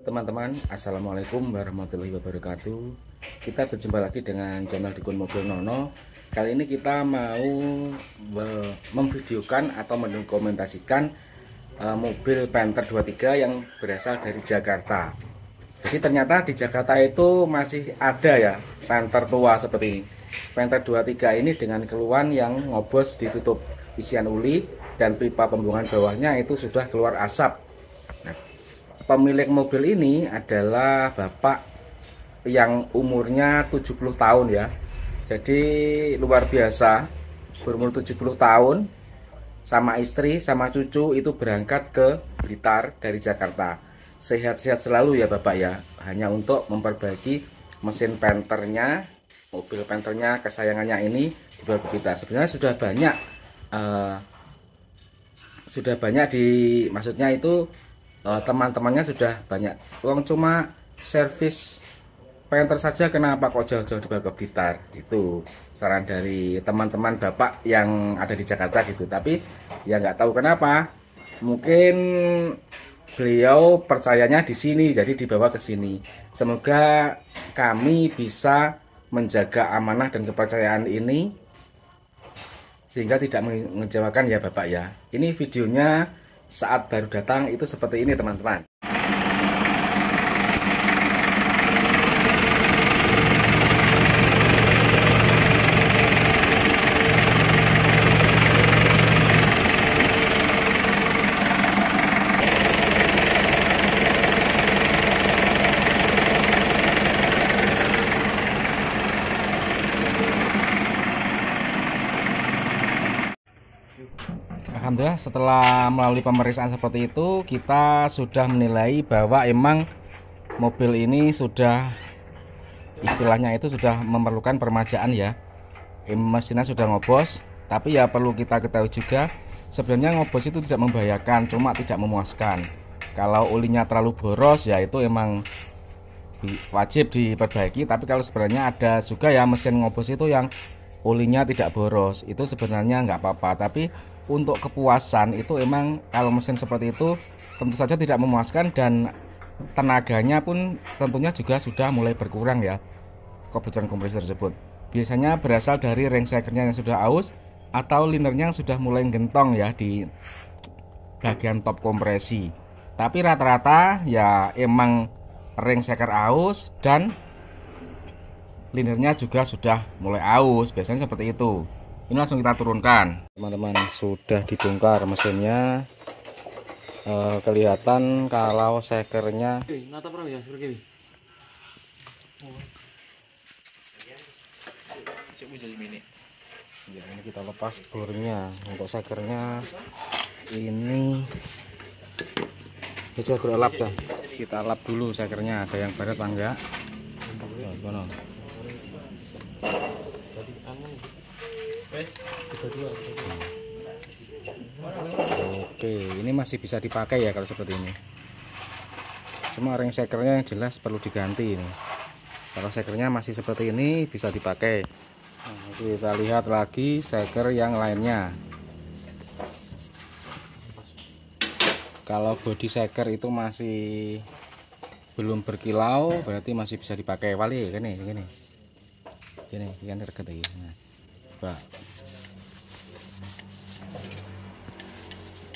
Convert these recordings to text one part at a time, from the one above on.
teman-teman, assalamualaikum warahmatullahi wabarakatuh. Kita berjumpa lagi dengan channel Dukun Mobil Nono. Kali ini kita mau memvideokan atau mendokumentasikan mobil Panther 23 yang berasal dari Jakarta. Jadi ternyata di Jakarta itu masih ada ya Panther tua seperti ini. Panther 23 ini dengan keluhan yang ngobos ditutup isian uli dan pipa pembuangan bawahnya itu sudah keluar asap. Pemilik mobil ini adalah bapak yang umurnya 70 tahun ya. Jadi luar biasa, berumur 70 tahun, sama istri, sama cucu itu berangkat ke Blitar dari Jakarta. Sehat-sehat selalu ya bapak ya, hanya untuk memperbaiki mesin Panthernya, mobil Panthernya kesayangannya ini dibawa ke Blitar. Sebenarnya sudah banyak maksudnya itu teman-temannya sudah banyak. Uang cuma servis Panther saja kenapa kok jauh-jauh dibawa ke Blitar? Itu saran dari teman-teman bapak yang ada di Jakarta gitu. Tapi ya nggak tahu kenapa, mungkin beliau percayanya di sini jadi dibawa ke sini. Semoga kami bisa menjaga amanah dan kepercayaan ini sehingga tidak mengecewakan ya bapak ya. Ini videonya saat baru datang itu seperti ini teman-teman. Alhamdulillah setelah melalui pemeriksaan seperti itu kita sudah menilai bahwa emang mobil ini sudah istilahnya itu sudah memerlukan permajaan ya. Mesinnya sudah ngobos, tapi ya perlu kita ketahui juga sebenarnya ngobos itu tidak membahayakan, cuma tidak memuaskan. Kalau ulinya terlalu boros ya itu emang wajib diperbaiki, tapi kalau sebenarnya ada juga ya mesin ngobos itu yang ulinya tidak boros, itu sebenarnya nggak apa-apa. Tapi untuk kepuasan itu emang kalau mesin seperti itu tentu saja tidak memuaskan dan tenaganya pun tentunya juga sudah mulai berkurang ya kebutuhan kompresi tersebut. Biasanya berasal dari ring shakernya yang sudah aus atau linernya yang sudah mulai gentong ya di bagian top kompresi. Tapi rata-rata ya emang ring shaker aus dan linernya juga sudah mulai aus, biasanya seperti itu. Ini langsung kita turunkan teman-teman. Sudah dibongkar mesinnya, kelihatan kalau shakernya ya, ini kita lepas bornya. Untuk shakernya ini kita lap dulu shakernya, ada yang baret apa enggak. Oke, ini masih bisa dipakai ya kalau seperti ini. Cuma ring shakernya yang jelas perlu diganti ini. Kalau shakernya masih seperti ini bisa dipakai. Nah, kita lihat lagi shaker yang lainnya. Kalau body shaker itu masih belum berkilau, berarti masih bisa dipakai. Wali gini kan dekat lagi. Nah, coba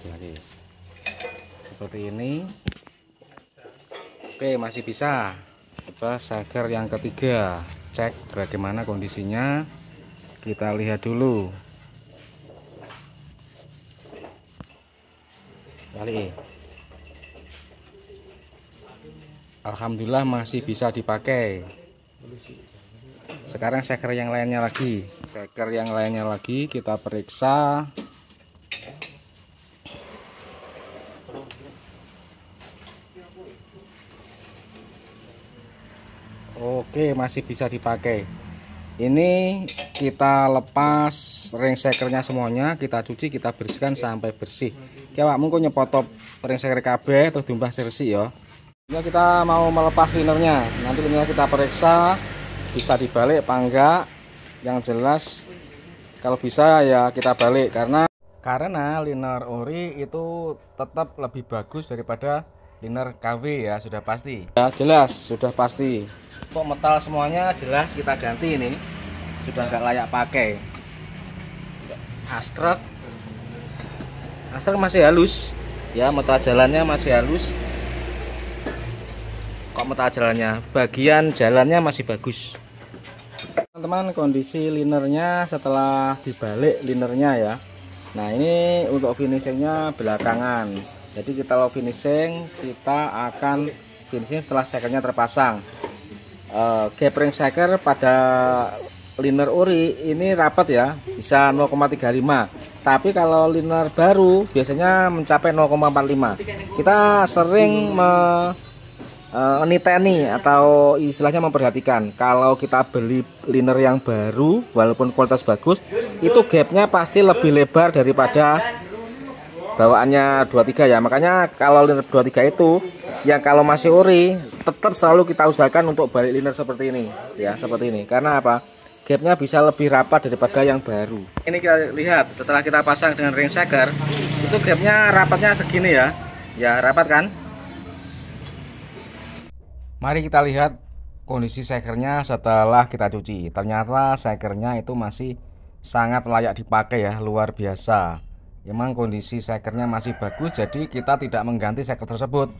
lagi seperti ini. Oke, masih bisa. Coba shaker yang ketiga, cek bagaimana kondisinya, kita lihat dulu. Kali alhamdulillah masih bisa dipakai. Sekarang shaker yang lainnya lagi, kita periksa. Oke, masih bisa dipakai. Ini kita lepas ring shakernya semuanya, kita cuci, kita bersihkan sampai bersih. Kayak mungkin nyepotop ring shaker KB terus diumbah bersih ya. Ini kita mau melepas linernya. Nanti linernya kita periksa bisa dibalik apa enggak. Yang jelas kalau bisa ya kita balik karena liner ori itu tetap lebih bagus daripada liner KW ya, sudah pasti ya, jelas sudah pasti. Kok metal semuanya jelas kita ganti, ini sudah nggak layak pakai. Askrek masih halus ya, metal jalannya masih halus. Kok metal jalannya, bagian jalannya masih bagus. Teman-teman, kondisi linernya setelah dibalik linernya ya. Nah, ini untuk finishingnya belakangan. Jadi kita kalau finishing, kita akan finishing setelah shakernya terpasang. Gap ring shaker pada liner ori ini rapat ya, bisa 0,35. Tapi kalau liner baru biasanya mencapai 0,45. Kita sering niteni atau istilahnya memperhatikan, kalau kita beli liner yang baru walaupun kualitas bagus, itu gapnya pasti lebih lebar daripada bawaannya 23 ya. Makanya kalau liner 23 itu yang kalau masih ori, tetap selalu kita usahakan untuk balik liner seperti ini ya, seperti ini. Karena apa? Gapnya bisa lebih rapat daripada yang baru. Ini kita lihat setelah kita pasang dengan ring shaker, itu gapnya rapatnya segini ya. Ya, rapat kan? Mari kita lihat kondisi shakernya setelah kita cuci. Ternyata shakernya itu masih sangat layak dipakai ya, luar biasa. Memang kondisi shakernya masih bagus, jadi kita tidak mengganti shaker tersebut.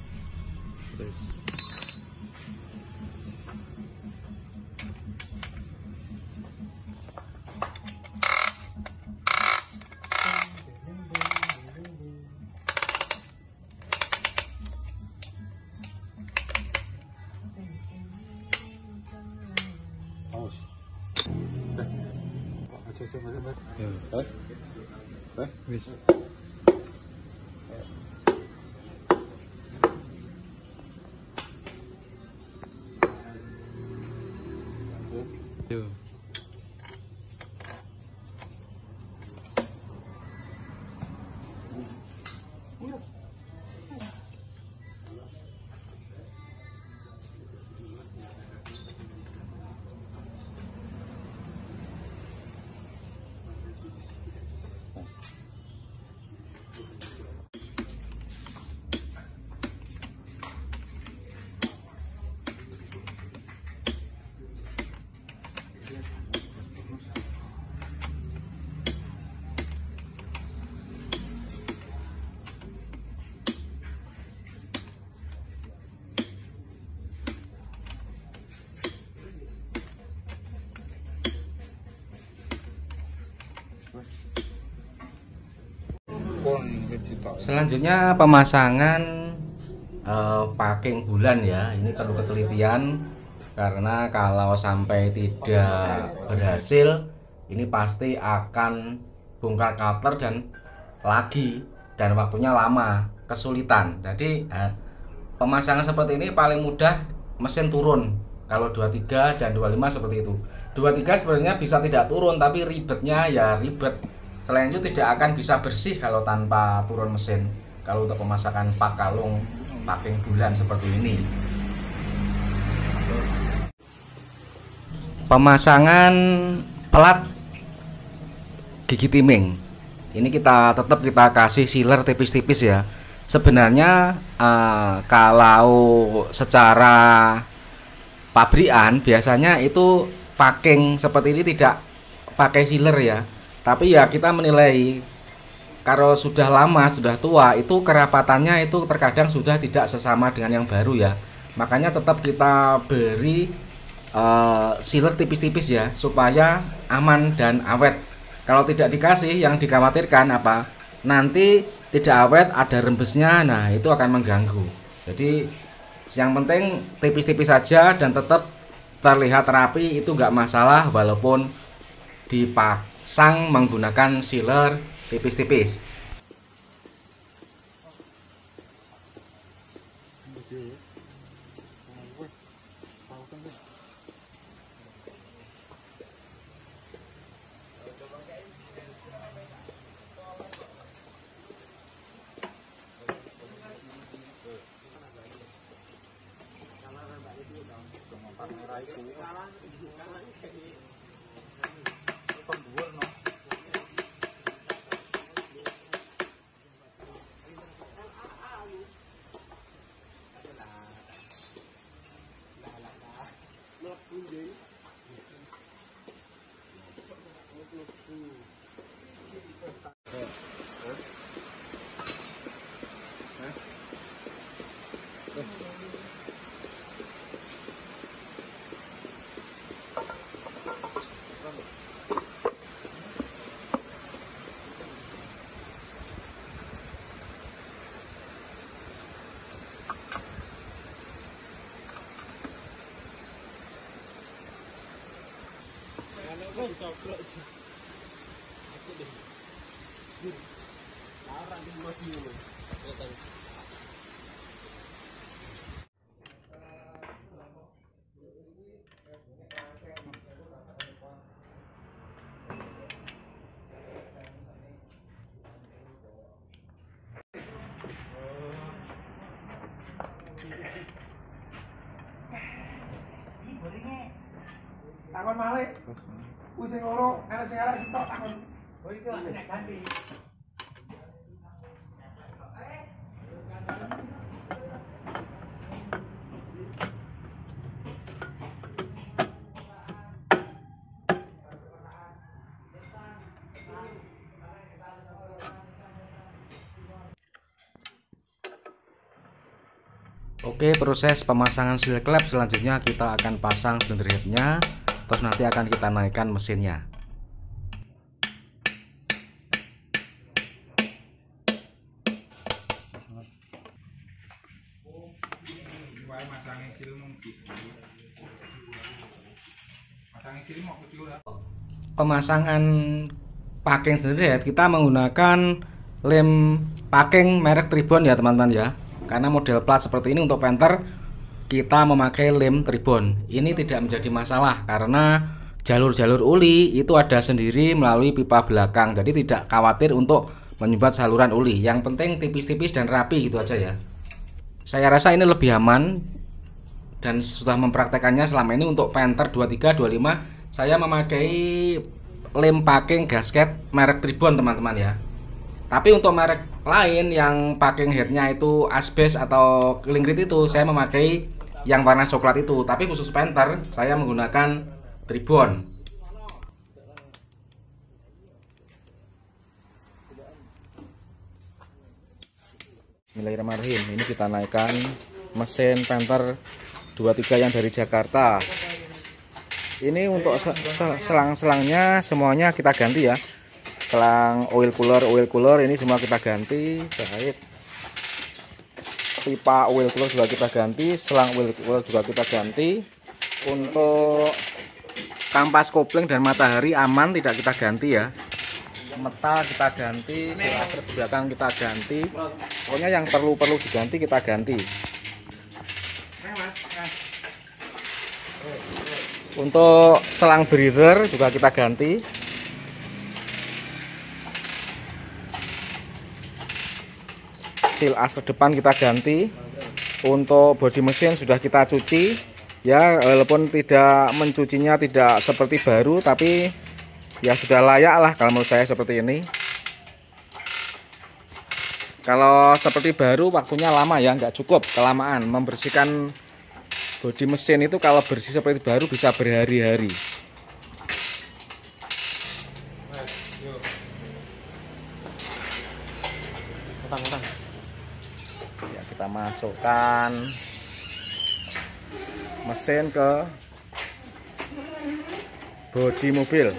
Selanjutnya pemasangan packing bulan ya. Ini perlu ketelitian, karena kalau sampai tidak berhasil, ini pasti akan bongkar cutter dan waktunya lama, kesulitan. Jadi pemasangan seperti ini paling mudah mesin turun kalau 23 dan 25 seperti itu. 23 sebenarnya bisa tidak turun, tapi ribetnya ya ribet. Selain itu tidak akan bisa bersih kalau tanpa turun mesin. Kalau untuk pemasangan pak kalung packing bulan seperti ini. Pemasangan pelat gigi timing. Ini kita tetap kita kasih sealer tipis-tipis ya. Sebenarnya kalau secara pabrikan biasanya itu packing seperti ini tidak pakai sealer ya. Tapi ya kita menilai kalau sudah lama, sudah tua, itu kerapatannya itu terkadang sudah tidak sesama dengan yang baru ya. Makanya tetap kita beri sealer tipis-tipis ya, supaya aman dan awet. Kalau tidak dikasih, yang dikhawatirkan apa? Nanti tidak awet, ada rembesnya, nah itu akan mengganggu. Jadi yang penting tipis-tipis saja dan tetap terlihat rapi, itu nggak masalah walaupun dipasang menggunakan sealer tipis-tipis. Takon malih. Kuwi sing loro, ana sing arek sitok takon. Oh iki lak nek ganti. Oke, proses pemasangan seal klep selanjutnya kita akan pasang cylinder headnya, terus nanti akan kita naikkan mesinnya. Pemasangan packing cylinder head kita menggunakan lem packing merek Tribon ya teman-teman ya. Karena model plat seperti ini untuk Panther kita memakai lem Tribon. Ini tidak menjadi masalah karena jalur-jalur uli itu ada sendiri melalui pipa belakang. Jadi tidak khawatir untuk menyumbat saluran uli. Yang penting tipis-tipis dan rapi gitu aja ya. Saya rasa ini lebih aman dan sudah mempraktekannya selama ini untuk Panther 23, 25. Saya memakai lem packing gasket merek Tribon teman-teman ya. Tapi untuk merek lain yang packing headnya itu asbes atau klingrit itu saya memakai yang warna coklat itu. Tapi khusus Panther saya menggunakan Tribon. Bismillahirrahmanirrahim. Ini kita naikkan mesin Panther 23 yang dari Jakarta. Ini untuk selang-selangnya semuanya kita ganti ya. Selang oil cooler ini semua kita ganti. Terkait pipa oil cooler juga kita ganti, selang oil cooler juga kita ganti. Untuk kampas kopling dan matahari aman, tidak kita ganti ya. Metal kita ganti, filter belakang kita ganti. Pokoknya yang perlu diganti kita ganti. Untuk selang breather juga kita ganti. Seal as depan kita ganti. Untuk bodi mesin sudah kita cuci ya, walaupun tidak mencucinya tidak seperti baru, tapi ya sudah layak lah kalau menurut saya seperti ini. Kalau seperti baru waktunya lama ya, nggak cukup, kelamaan. Membersihkan bodi mesin itu kalau bersih seperti baru bisa berhari-hari. Ya, kita masukkan mesin ke bodi mobil.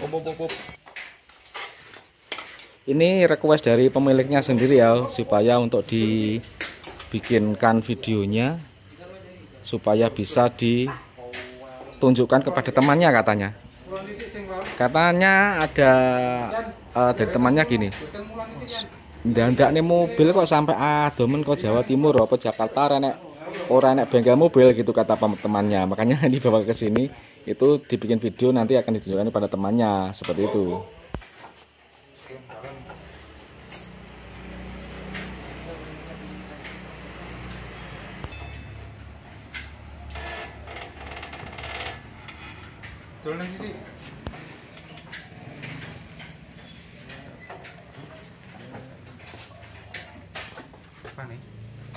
Ini request dari pemiliknya sendiri ya, supaya untuk dibikinkan videonya supaya bisa ditunjukkan kepada temannya katanya. Katanya ada dari temannya gini. Ndak nih mobil kok sampai adomen kok Jawa Timur apa Jakarta ora enek bengkel mobil gitu kata temannya. Makanya dibawa ke sini itu dibikin video, nanti akan ditunjukkan pada temannya seperti itu.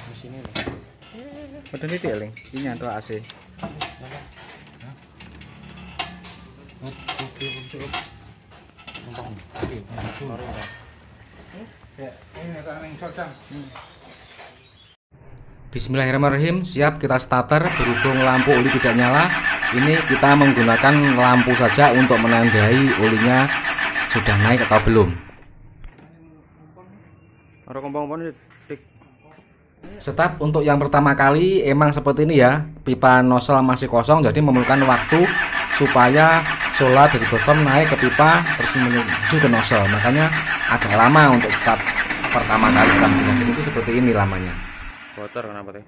Mesinnya Betul titik ling, ini nyantol AC. Bismillahirrahmanirrahim. Siap kita starter. Berhubung lampu oli tidak nyala, ini kita menggunakan lampu saja untuk menandai olinya sudah naik atau belum. Start untuk yang pertama kali emang seperti ini ya, pipa nozzle masih kosong, jadi memerlukan waktu supaya solar dari bottom naik ke pipa terus menuju ke nozzle, makanya agak lama untuk start pertama kali setelah dirakit itu seperti ini lamanya. Kotor kenapa teh?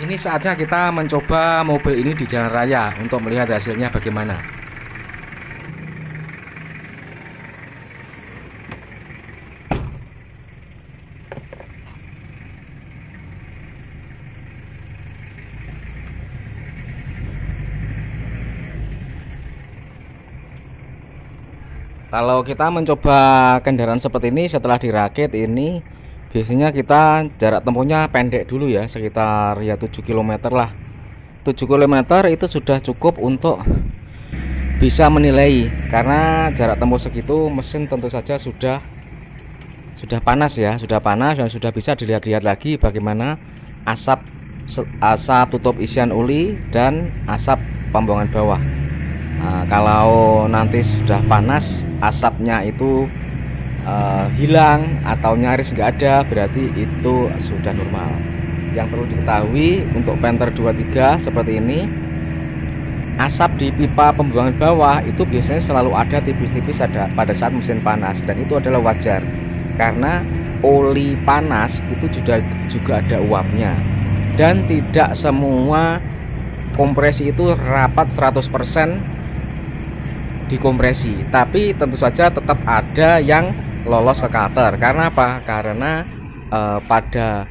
Ini saatnya kita mencoba mobil ini di jalan raya untuk melihat hasilnya bagaimana. Kalau kita mencoba kendaraan seperti ini setelah dirakit ini, biasanya kita jarak tempuhnya pendek dulu ya, sekitar ya 7 km lah. 7 km itu sudah cukup untuk bisa menilai, karena jarak tempuh segitu mesin tentu saja sudah panas ya, sudah panas dan sudah bisa dilihat-lihat lagi bagaimana asap tutup isian oli dan asap pembuangan bawah. Nah, kalau nanti sudah panas asapnya itu hilang atau nyaris nggak ada, berarti itu sudah normal. Yang perlu diketahui untuk Panther 23 seperti ini, asap di pipa pembuangan bawah itu biasanya selalu ada tipis-tipis pada saat mesin panas, dan itu adalah wajar karena oli panas itu juga ada uapnya, dan tidak semua kompresi itu rapat 100% dikompresi, tapi tentu saja tetap ada yang lolos ke cutter. Karena apa? Karena pada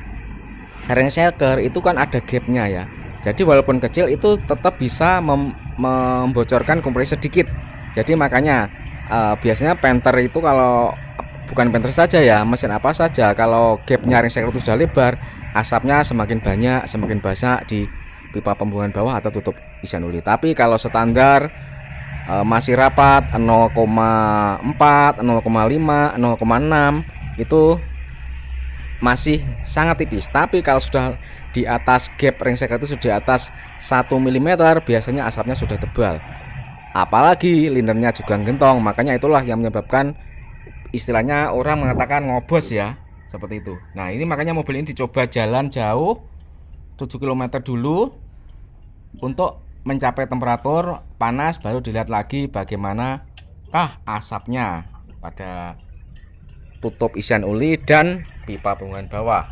ring shaker itu kan ada gapnya ya, jadi walaupun kecil itu tetap bisa membocorkan kompresi sedikit. Jadi makanya biasanya Panther itu, kalau bukan Panther saja ya, mesin apa saja, kalau gapnya ring shaker itu sudah lebar, asapnya semakin banyak, semakin banyak di pipa pembuangan bawah atau tutup isian oli. Tapi kalau standar masih rapat 0,4, 0,5, 0,6 itu masih sangat tipis. Tapi kalau sudah di atas gap ring shaker itu sudah di atas 1 mm, biasanya asapnya sudah tebal. Apalagi lindernya juga gentong, makanya itulah yang menyebabkan istilahnya orang mengatakan ngobos ya, seperti itu. Nah, ini makanya mobil ini dicoba jalan jauh 7 km dulu untuk mencapai temperatur panas, baru dilihat lagi bagaimana asapnya pada tutup isian oli dan pipa pembuangan bawah.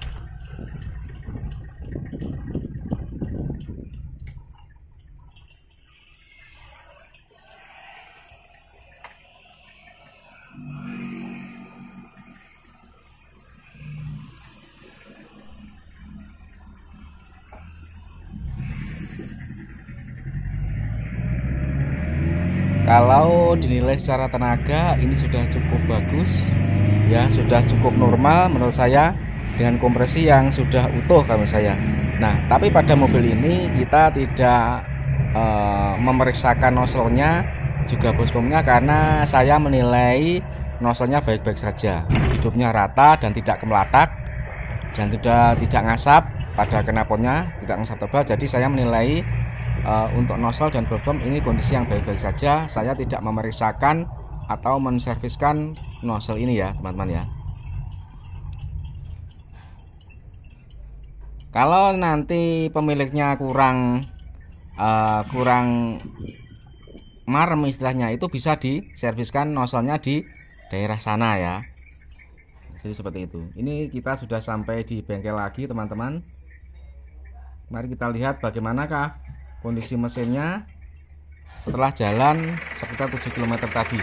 Kalau dinilai secara tenaga ini sudah cukup bagus ya, sudah cukup normal menurut saya, dengan kompresi yang sudah utuh kalau saya. Nah, tapi pada mobil ini kita tidak memeriksakan nozzle-nya juga bospomnya, karena saya menilai nozzle-nya baik-baik saja, hidupnya rata dan tidak kemelatak dan tidak ngasap pada knalpotnya, tidak ngasap tebal. Jadi saya menilai untuk nozzle dan bottom ini kondisi yang baik-baik saja. Saya tidak memeriksakan atau menserviskan nozzle ini ya teman-teman ya. Kalau nanti pemiliknya kurang marem istilahnya, itu bisa diserviskan nozzle-nya di daerah sana ya. Jadi seperti itu. Ini kita sudah sampai di bengkel lagi teman-teman. Mari kita lihat bagaimanakah kondisi mesinnya setelah jalan sekitar 7 km tadi.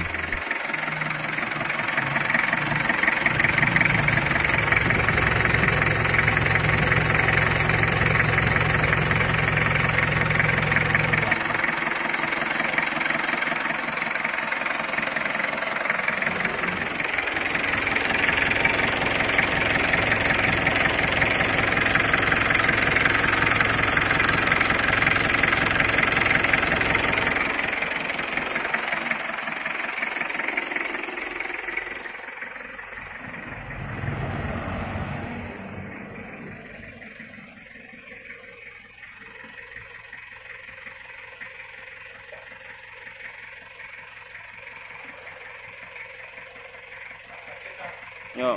Yo.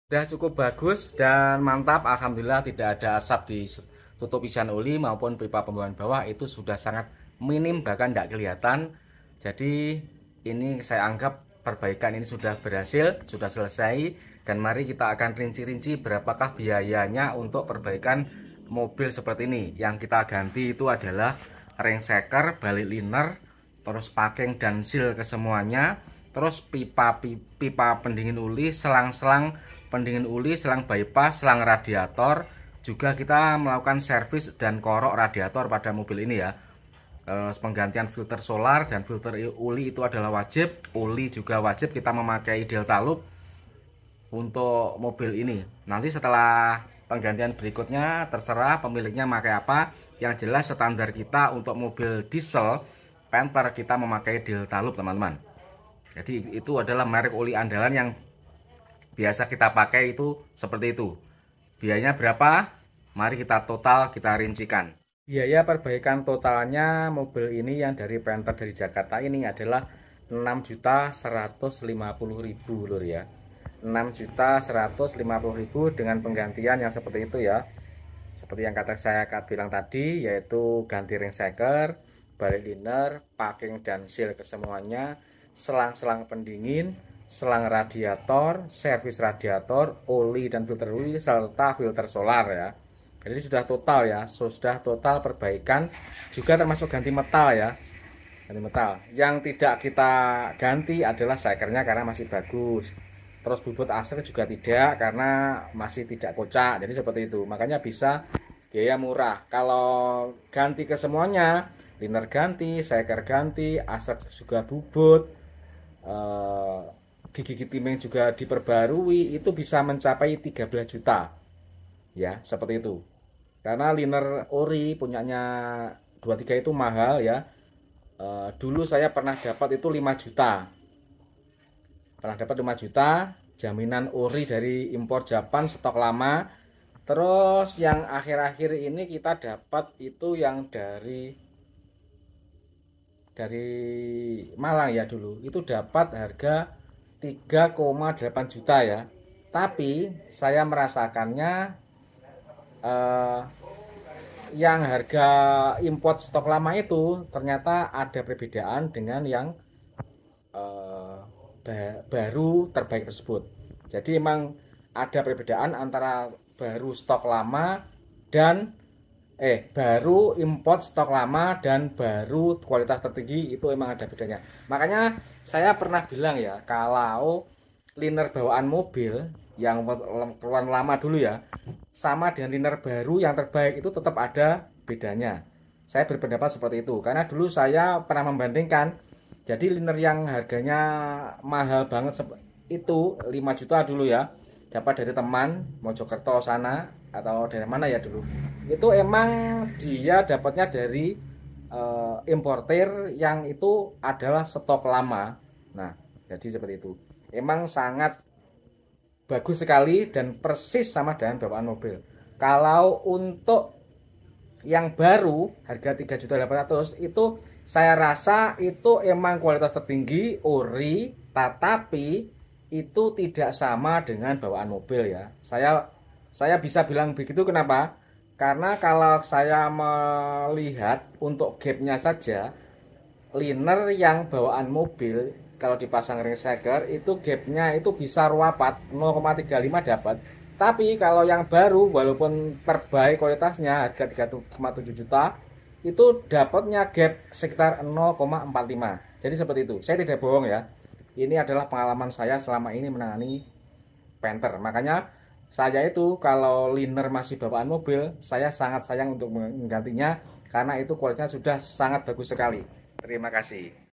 Sudah cukup bagus dan mantap, alhamdulillah tidak ada asap di tutup isian oli maupun pipa pembuangan bawah, itu sudah sangat minim bahkan tidak kelihatan. Jadi ini saya anggap perbaikan ini sudah berhasil, sudah selesai, dan mari kita akan rinci-rinci berapakah biayanya untuk perbaikan mobil seperti ini. Yang kita ganti itu adalah ring shaker, balik liner, terus packing dan seal kesemuanya, terus pipa pendingin uli, selang-selang pendingin uli, selang bypass, selang radiator. Juga kita melakukan servis dan korok radiator pada mobil ini ya. Penggantian filter solar dan filter uli itu adalah wajib. Uli juga wajib kita memakai Delta Loop untuk mobil ini. Nanti setelah penggantian berikutnya terserah pemiliknya pakai apa. Yang jelas standar kita untuk mobil diesel Panther kita memakai Delta Loop, teman-teman. Jadi itu adalah merek oli andalan yang biasa kita pakai, itu seperti itu. Biayanya berapa? Mari kita rincikan. Biaya perbaikan totalnya mobil ini yang dari Panther dari Jakarta ini adalah 6.150.000 lur ya. 6.150.000 dengan penggantian yang seperti itu ya. Seperti yang saya bilang tadi, yaitu ganti ring shaker, balik liner, packing dan seal kesemuanya, selang-selang pendingin, selang radiator, servis radiator, oli dan filter oli, serta filter solar ya. Jadi sudah total ya, sudah total perbaikan, juga termasuk ganti metal ya. Ganti metal. Yang tidak kita ganti adalah shakernya karena masih bagus. Terus bubut aser juga tidak karena masih tidak kocak. Jadi seperti itu. Makanya bisa biaya murah. Kalau ganti ke semuanya, liner ganti, shaker ganti, aser juga bubut, gigi timing juga diperbarui, itu bisa mencapai 13 juta ya, seperti itu. Karena liner ori punyanya 23 itu mahal ya. Dulu saya pernah dapat itu 5 juta, pernah dapat 5 juta jaminan ori dari impor Japan, stok lama. Terus yang akhir-akhir ini kita dapat itu yang dari Malang ya, dulu itu dapat harga 3,8 juta ya. Tapi saya merasakannya yang harga import stok lama itu ternyata ada perbedaan dengan yang baru terbaik tersebut. Jadi emang ada perbedaan antara baru stok lama dan baru import stok lama dan baru kualitas tertinggi, itu emang ada bedanya. Makanya saya pernah bilang ya, kalau liner bawaan mobil yang keluaran lama dulu ya, sama dengan liner baru yang terbaik itu tetap ada bedanya. Saya berpendapat seperti itu, karena dulu saya pernah membandingkan. Jadi liner yang harganya mahal banget itu 5 juta dulu ya, dapat dari teman Mojokerto sana atau dari mana ya dulu. Itu emang dia dapatnya dari importer yang itu adalah stok lama. Nah, jadi seperti itu. Emang sangat bagus sekali dan persis sama dengan bawaan mobil. Kalau untuk yang baru harga 3.800.000 itu saya rasa itu emang kualitas tertinggi ori, tetapi itu tidak sama dengan bawaan mobil ya. Saya bisa bilang begitu kenapa? Karena kalau saya melihat untuk gapnya saja, liner yang bawaan mobil kalau dipasang ring shaker itu gapnya itu bisa ruapat 0,35 dapat. Tapi kalau yang baru walaupun terbaik kualitasnya harga 3,7 juta itu dapatnya gap sekitar 0,45. Jadi seperti itu. Saya tidak bohong ya. Ini adalah pengalaman saya selama ini menangani Panther. Makanya saya itu kalau liner masih bawaan mobil, saya sangat sayang untuk menggantinya karena itu kualitasnya sudah sangat bagus sekali. Terima kasih.